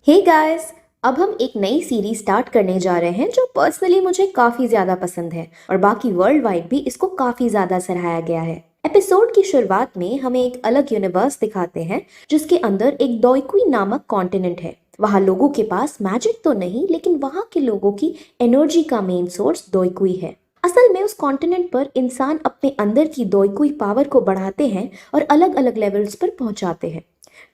Hey guys, अब हम एक नई सीरीज स्टार्ट करने जा रहे हैं जो पर्सनली मुझे काफी ज्यादा पसंद है और बाकी वर्ल्ड वाइड भी इसको काफी ज्यादा सराहाया गया है। एपिसोड की शुरुआत में हमें एक अलग यूनिवर्स दिखाते हैं जिसके अंदर एक दोइकुई नामक कॉन्टिनेंट है। वहाँ लोगों के पास मैजिक तो नहीं, लेकिन वहाँ के लोगों की एनर्जी का मेन सोर्स दोइकुई है। असल में उस कॉन्टिनेंट पर इंसान अपने अंदर की दोइकुई पावर को बढ़ाते हैं और अलग अलग लेवल्स पर पहुंचाते हैं।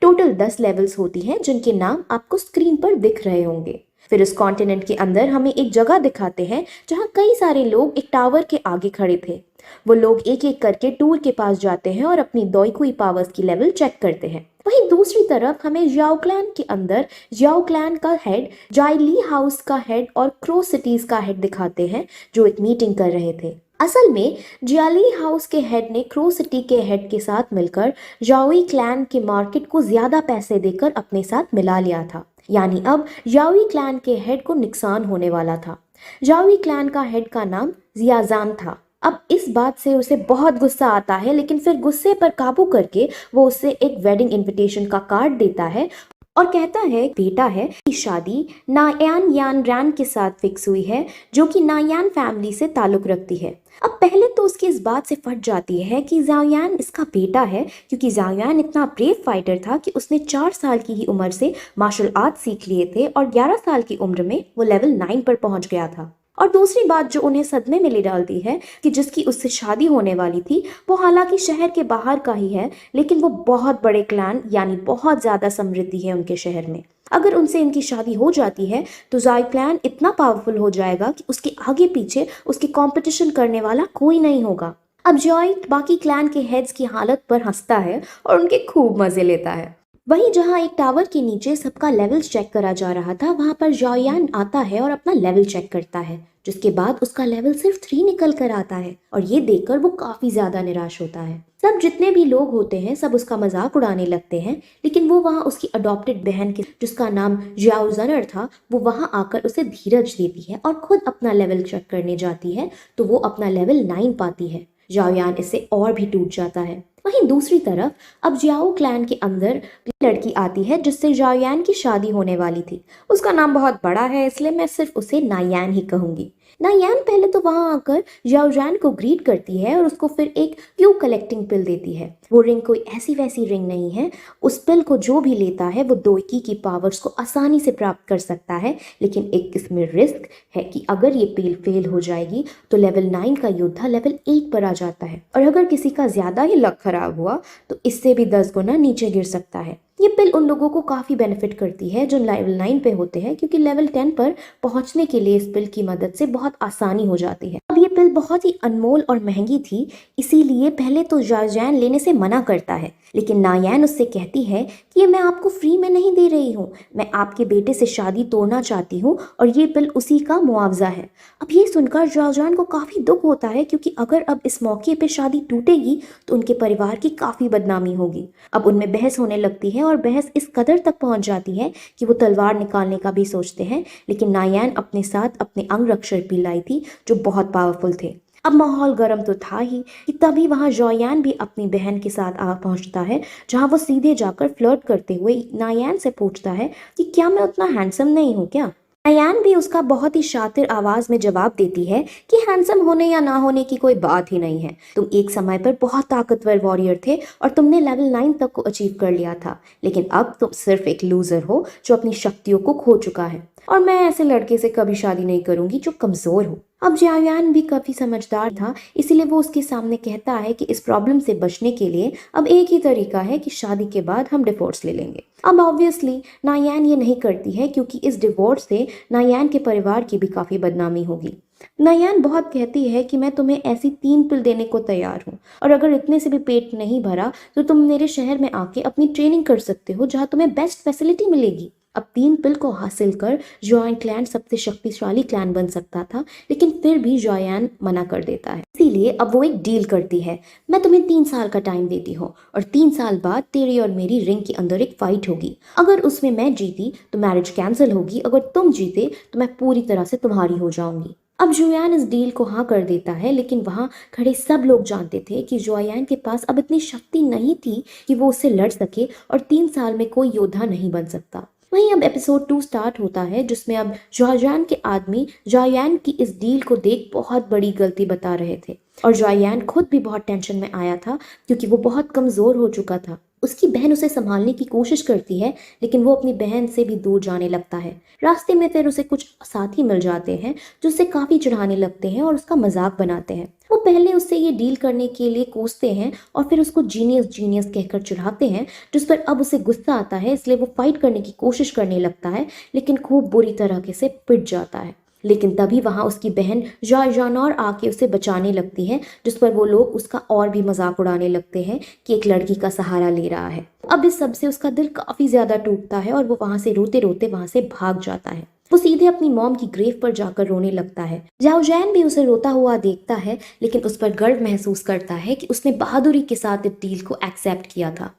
टोटल 10 लेवल्स होती हैं जिनके नाम आपको स्क्रीन पर दिख रहे होंगे। फिर उस कॉन्टिनेंट के अंदर हमें एक जगह दिखाते हैं जहां कई सारे लोग एक टावर के आगे खड़े थे। वो लोग एक एक करके टूर के पास जाते हैं और अपनी दोइकुई पावर्स की लेवल चेक करते हैं। वहीं दूसरी तरफ हमें जियाओ क्लैन के अंदर जियाओ क्लैन का हेड, जाइली हाउस का हेड और क्रो सिटीज का हेड दिखाते हैं जो एक मीटिंग कर रहे थे। असल में जियाली हाउस के हेड ने क्रो सिटी के हेड के साथ मिलकर जाओई क्लैन के मार्केट को ज्यादा पैसे देकर अपने साथ मिला लिया था। यानी अब जाओई क्लैन के हेड को नुकसान होने वाला था। जाओई क्लैन का हेड का नाम जियाजान था। अब इस बात से उसे बहुत गुस्सा आता है, लेकिन फिर गुस्से पर काबू करके वो उससे एक वेडिंग इनविटेशन का कार्ड देता है और कहता है बेटा है कि शादी नायान यान रैन के साथ फिक्स हुई है, जो कि नायान फैमिली से ताल्लुक रखती है। अब पहले तो उसकी इस बात से फट जाती है कि जाओयान इसका बेटा है, क्योंकि जाओयान इतना ब्रेव फाइटर था कि उसने 4 साल की ही उम्र से मार्शल आर्ट सीख लिए थे और 11 साल की उम्र में वो लेवल 9 पर पहुंच गया था। और दूसरी बात जो उन्हें सदमे में ले डालती है कि जिसकी उससे शादी होने वाली थी वो हालांकि शहर के बाहर का ही है, लेकिन वो बहुत बड़े क्लैन यानी बहुत ज्यादा समृद्धि है उनके शहर में। अगर उनसे इनकी शादी हो जाती है तो जाई क्लैन इतना पावरफुल हो जाएगा कि उसके आगे पीछे उसकी कंपटीशन करने वाला कोई नहीं होगा। अब जॉय बाकी क्लैन के हेड्स की हालत पर हंसता है और उनके खूब मजे लेता है। वहीं जहां एक टावर के नीचे सबका लेवल्स चेक करा जा रहा था, वहां पर जॉयान आता है और अपना लेवल चेक करता है, जिसके बाद उसका लेवल सिर्फ 3 निकल कर आता है और ये देखकर वो काफी ज्यादा निराश होता है। सब जितने भी लोग होते हैं सब उसका मजाक उड़ाने लगते हैं, लेकिन वो वहाँ उसकी अडॉप्टेड बहन के जिसका नाम जियाओ जनर था, वो वहाँ आकर उसे धीरज देती है और खुद अपना लेवल चेक करने जाती है, तो वो अपना लेवल 9 पाती है। जाओयान इससे और भी टूट जाता है। वहीं दूसरी तरफ अब जियाओ क्लैन के अंदर लड़की आती है जिससे जाओयान की शादी होने वाली थी। उसका नाम बहुत बड़ा है, इसलिए मैं सिर्फ उसे नायान ही कहूंगी। नायान पहले तो वहां आकर जाओयान को ग्रीट करती है और उसको फिर एक क्यू कलेक्टिंग पिल देती है। वो रिंग कोई ऐसी वैसी रिंग नहीं है। उस पिल को जो भी लेता है वो दोइकी की पावर्स को आसानी से प्राप्त कर सकता है, लेकिन एक इसमें रिस्क है कि अगर ये पिल फेल हो जाएगी तो लेवल 9 का योद्धा लेवल 8 पर आ जाता है, और अगर किसी का ज्यादा ही लक खराब हुआ तो इससे भी 10 गुना नीचे गिर सकता है। ये पिल उन लोगों को काफी बेनिफिट करती है जो लेवल 9 पे होते हैं, क्योंकि लेवल 10 पर पहुंचने के लिए इस पिल की मदद से बहुत आसानी हो जाती है। अब ये पिल बहुत ही अनमोल और महंगी थी, इसीलिए पहले तो जाओयान लेने से मना करता है, लेकिन नायान उससे कहती है कि ये मैं आपको फ्री में नहीं दे रही हूँ, मैं आपके बेटे से शादी तोड़ना चाहती हूँ और ये पिल उसी का मुआवजा है। अब ये सुनकर जाओयान को काफी दुख होता है, क्योंकि अगर अब इस मौके पे शादी टूटेगी तो उनके परिवार की काफी बदनामी होगी। अब उनमें बहस होने लगती है और बहस इस कदर तक पहुंच जाती है कि वो तलवार निकालने का भी सोचते हैं, लेकिन नायान अपने साथ अपने अंग रक्षक भी लाई थी जो बहुत पावरफुल थे। अब माहौल गर्म तो था ही कि तभी वहां जॉयान भी अपनी बहन के साथ आ पहुंचता है, जहां वो सीधे जाकर फ्लर्ट करते हुए नायान से पूछता है कि क्या मैं उतना हैंडसम नहीं हूँ क्या। नायान भी उसका बहुत ही शातिर आवाज में जवाब देती है कि हैंडसम होने या ना होने की कोई बात ही नहीं है। तुम एक समय पर बहुत ताकतवर वॉरियर थे और तुमने लेवल 9 तक को अचीव कर लिया था, लेकिन अब तुम सिर्फ एक लूजर हो जो अपनी शक्तियों को खो चुका है, और मैं ऐसे लड़के से कभी शादी नहीं करूंगी जो कमजोर हो। अब जाओयान भी काफी समझदार था, इसीलिए वो उसके सामने कहता है कि इस प्रॉब्लम से बचने के लिए अब एक ही तरीका है कि शादी के बाद हम डिवोर्स ले लेंगे। अब ऑब्वियसली नायान ये नहीं करती है, क्योंकि इस डिवोर्स से नायान के परिवार की भी काफी बदनामी होगी। नायान बहुत कहती है कि मैं तुम्हें ऐसी 3 पिल देने को तैयार हूँ, और अगर इतने से भी पेट नहीं भरा तो तुम मेरे शहर में आके अपनी ट्रेनिंग कर सकते हो, जहाँ तुम्हें बेस्ट फैसिलिटी मिलेगी। अब 3 पिल को हासिल कर जॉय क्लैन सबसे शक्तिशाली क्लैन बन सकता था, लेकिन फिर भी जॉयान मना कर देता है। इसीलिए अब वो एक डील करती है, मैं तुम्हें 3 साल का टाइम देती हूँ और 3 साल बाद तेरी और मेरी रिंग के अंदर एक फाइट होगी। अगर उसमें मैं जीती तो मैरिज कैंसिल होगी, अगर तुम जीते तो मैं पूरी तरह से तुम्हारी हो जाऊंगी। अब जोयान इस डील को हाँ कर देता है, लेकिन वहां खड़े सब लोग जानते थे कि जोयान के पास अब इतनी शक्ति नहीं थी कि वो उससे लड़ सके और 3 साल में कोई योद्धा नहीं बन सकता। वहीं अब एपिसोड 2 स्टार्ट होता है, जिसमें अब जॉययान के आदमी जॉययान की इस डील को देख बहुत बड़ी गलती बता रहे थे और जॉययान खुद भी बहुत टेंशन में आया था क्योंकि वो बहुत कमजोर हो चुका था। उसकी बहन उसे संभालने की कोशिश करती है, लेकिन वो अपनी बहन से भी दूर जाने लगता है। रास्ते में फिर उसे कुछ साथी मिल जाते हैं जो उसे काफी चिढ़ाने लगते हैं और उसका मजाक बनाते हैं। वो पहले उससे ये डील करने के लिए कोसते हैं और फिर उसको जीनियस जीनियस कहकर चिढ़ाते हैं, जिस पर अब उसे गुस्सा आता है, इसलिए वो फाइट करने की कोशिश करने लगता है, लेकिन खूब बुरी तरह से पिट जाता है। लेकिन तभी वहां उसकी बहन जानौर आके उसे बचाने लगती है, जिस पर वो लोग उसका और भी मजाक उड़ाने लगते हैं कि एक लड़की का सहारा ले रहा है। अब इस सब से उसका दिल काफी ज्यादा टूटता है और वो वहां से रोते रोते वहां से भाग जाता है। वो सीधे अपनी मॉम की ग्रेव पर जाकर रोने लगता है। जाओ जैन भी उसे रोता हुआ देखता है, लेकिन उस पर गर्व महसूस करता है कि उसने बहादुरी के साथ इस डील को एक्सेप्ट किया था।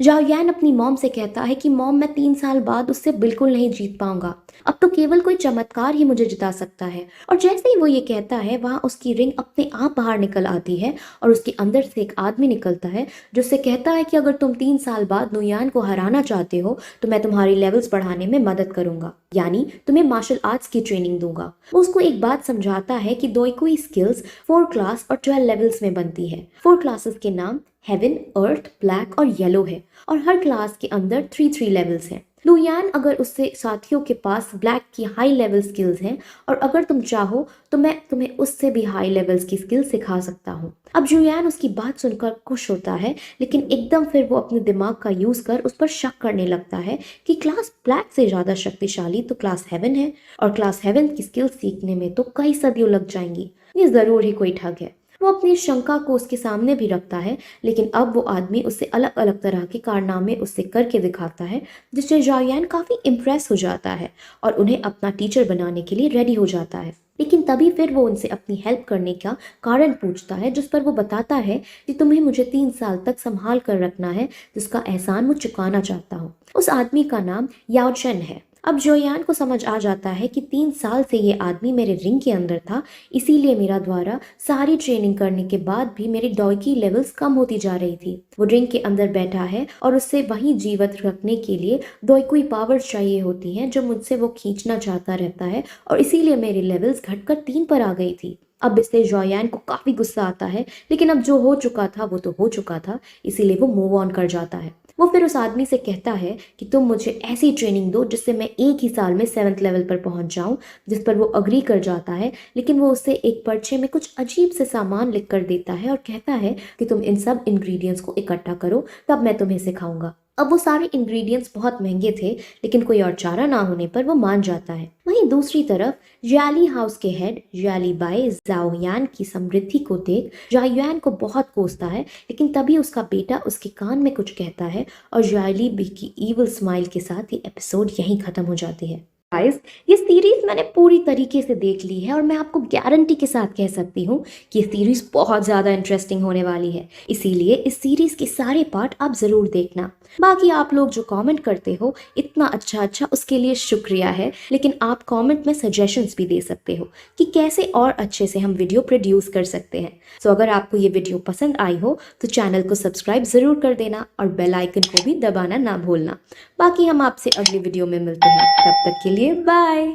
जाओ यान अपनी मॉम से कहता है कि मॉम, मैं 3 साल बाद उससे बिल्कुल नहीं जीत पाऊंगा, अब तो केवल कोई चमत्कार ही मुझे जिता सकता है। और जैसे ही वो ये कहता है, वहां उसकी रिंग अपने आप बाहर निकल आती है और उसके अंदर से एक आदमी निकलता है जो उससे कहता है कि अगर तुम 3 साल बाद नुयान को हराना चाहते हो तो मैं तुम्हारी लेवल्स बढ़ाने में मदद करूंगा, यानी तुम्हें मार्शल आर्ट्स की ट्रेनिंग दूंगा। वो उसको एक बात समझाता है कि दोईकुई स्किल्स 4 क्लास और 12 लेवल्स में बनती है। 4 क्लासेस के नाम हेवन, अर्थ, ब्लैक और येलो है और हर क्लास के अंदर 3 लेवल्स हैं। लुयान अगर उससे साथियों के पास ब्लैक की हाई लेवल स्किल्स हैं और अगर तुम चाहो तो मैं तुम्हें उससे भी हाई लेवल्स की स्किल्स सिखा सकता हूँ। अब जुयान उसकी बात सुनकर खुश होता है, लेकिन एकदम फिर वो अपने दिमाग का यूज कर उस पर शक करने लगता है कि क्लास ब्लैक से ज्यादा शक्तिशाली तो क्लास हेवन है और क्लास हेवन की स्किल्स सीखने में तो कई सदियों लग जाएंगी। ये जरूर ही कोई ठग है। वो अपनी शंका को उसके सामने भी रखता है, लेकिन अब वो आदमी उससे अलग अलग तरह के कारनामे उससे करके दिखाता है, जिससे जायान काफी इम्प्रेस हो जाता है और उन्हें अपना टीचर बनाने के लिए रेडी हो जाता है। लेकिन तभी फिर वो उनसे अपनी हेल्प करने का कारण पूछता है, जिस पर वो बताता है कि तुम्हें मुझे 3 साल तक संभाल कर रखना है, जिसका एहसान मैं चुकाना चाहता हूँ। उस आदमी का नाम याओचन है। अब जोयान को समझ आ जाता है कि 3 साल से ये आदमी मेरे रिंग के अंदर था, इसीलिए मेरा द्वारा सारी ट्रेनिंग करने के बाद भी मेरी डॉयकी लेवल्स कम होती जा रही थी। वो रिंग के अंदर बैठा है और उससे वहीं जीवित रखने के लिए डॉयकुई पावर्स चाहिए होती हैं, जो मुझसे वो खींचना चाहता रहता है और इसीलिए मेरी लेवल्स घटकर 3 पर आ गई थी। अब इससे जोयान को काफी गुस्सा आता है, लेकिन अब जो हो चुका था वो तो हो चुका था, इसीलिए वो मूव ऑन कर जाता है। वो फिर उस आदमी से कहता है कि तुम मुझे ऐसी ट्रेनिंग दो जिससे मैं एक ही साल में 7th लेवल पर पहुंच जाऊं, जिस पर वो अग्री कर जाता है। लेकिन वो उससे एक पर्चे में कुछ अजीब से सामान लिख कर देता है और कहता है कि तुम इन सब इंग्रेडिएंट्स को इकट्ठा करो, तब मैं तुम्हें सिखाऊंगा। अब वो सारे इंग्रेडिएंट्स बहुत महंगे थे, लेकिन कोई और चारा ना होने पर वो मान जाता है। वहीं दूसरी तरफ ज्याली हाउस के हेड ज्याली बाई जाओयान की समृद्धि को देख जाओयान को बहुत कोसता है, लेकिन तभी उसका बेटा उसके कान में कुछ कहता है और ज्याली बी की ईविल स्माइल के साथ ये एपिसोड यहीं खत्म हो जाती है। गाइस, ये सीरीज मैंने पूरी तरीके से देख ली है और मैं आपको गारंटी के साथ कह सकती हूँ कि ये सीरीज बहुत ज़्यादा इंटरेस्टिंग होने वाली है, इसीलिए इस सीरीज के सारे पार्ट आप ज़रूर देखना। बाकी आप लोग जो कमेंट करते हो इतना अच्छा उसके लिए शुक्रिया है, लेकिन आप कमेंट में सजेशंस भी दे सकते हो कि कैसे और अच्छे से हम वीडियो प्रोड्यूस कर सकते हैं। सो अगर आपको ये वीडियो पसंद आई हो तो चैनल को सब्सक्राइब ज़रूर कर देना और बेल आइकन को भी दबाना ना भूलना। बाकी हम आपसे अगली वीडियो में मिलते हैं, तब तक के लिए बाय।